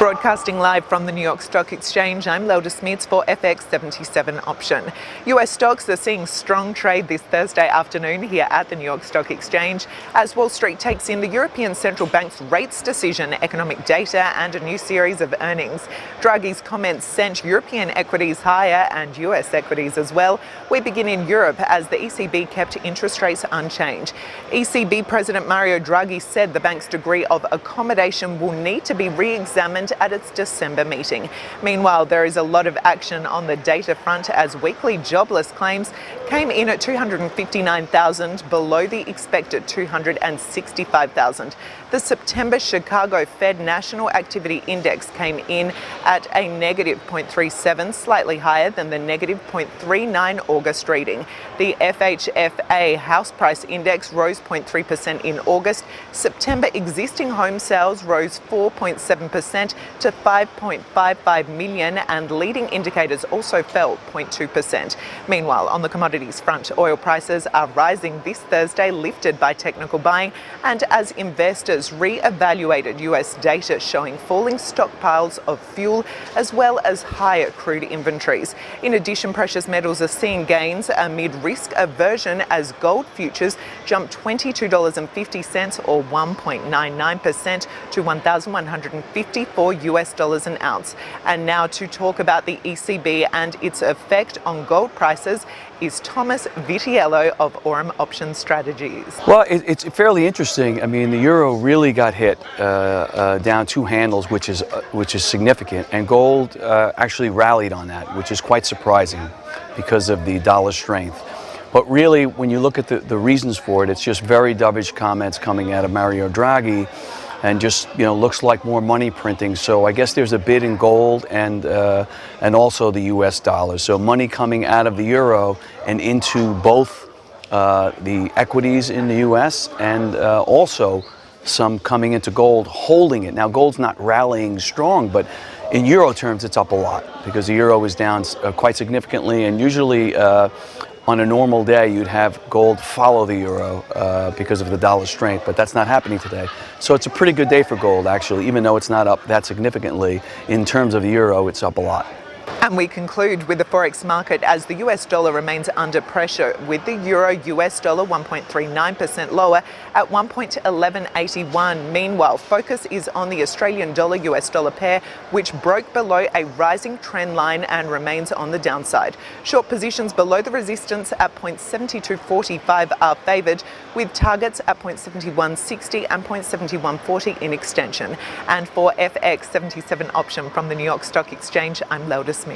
Broadcasting live from the New York Stock Exchange, I'm Lelda Smits for FX77 option. US stocks are seeing strong trade this Thursday afternoon here at the New York Stock Exchange as Wall Street takes in the European Central Bank's rates decision, economic data and a new series of earnings. Draghi's comments sent European equities higher and US equities as well. We begin in Europe as the ECB kept interest rates unchanged. ECB President Mario Draghi said the bank's degree of accommodation will need to be re-examined at its December meeting. Meanwhile, there is a lot of action on the data front as weekly jobless claims came in at 259,000, below the expected 265,000. The September Chicago Fed National Activity Index came in at a negative 0.37, slightly higher than the negative 0.39 August reading. The FHFA House Price Index rose 0.3% in August. September existing home sales rose 4.7% to 5.55 million, and leading indicators also fell 0.2%. Meanwhile, on the commodities front, oil prices are rising this Thursday, lifted by technical buying and as investors re-evaluated US data showing falling stockpiles of fuel as well as higher crude inventories. In addition, precious metals are seeing gains amid risk aversion as gold futures jumped $22.50 or 1.99% to $1,154 an ounce. And now to talk about the ECB and its effect on gold prices is Thomas Vitiello of Aurum Option Strategies. Well, it's fairly interesting. I mean, the euro really got hit down two handles, which is significant, and gold actually rallied on that, which is quite surprising because of the dollar strength. But really, when you look at the reasons for it, it's just very dovish comments coming out of Mario Draghi, and just, you know, looks like more money printing. So I guess there's a bid in gold and also the US dollar. So money coming out of the euro and into both the equities in the US and also some coming into gold, holding it. Now gold's not rallying strong, but in euro terms it's up a lot because the euro is down quite significantly, and usually on a normal day, you'd have gold follow the euro because of the dollar strength, but that's not happening today. So it's a pretty good day for gold, actually, even though it's not up that significantly. In terms of the euro, it's up a lot. And we conclude with the Forex market as the US dollar remains under pressure, with the euro US dollar 1.39% lower at 1.1181. Meanwhile, focus is on the Australian dollar US dollar pair, which broke below a rising trend line and remains on the downside. Short positions below the resistance at 0.7245 are favoured, with targets at 0.7160 and 0.7140 in extension. And for FX77 option from the New York Stock Exchange, I'm Lelda Smits.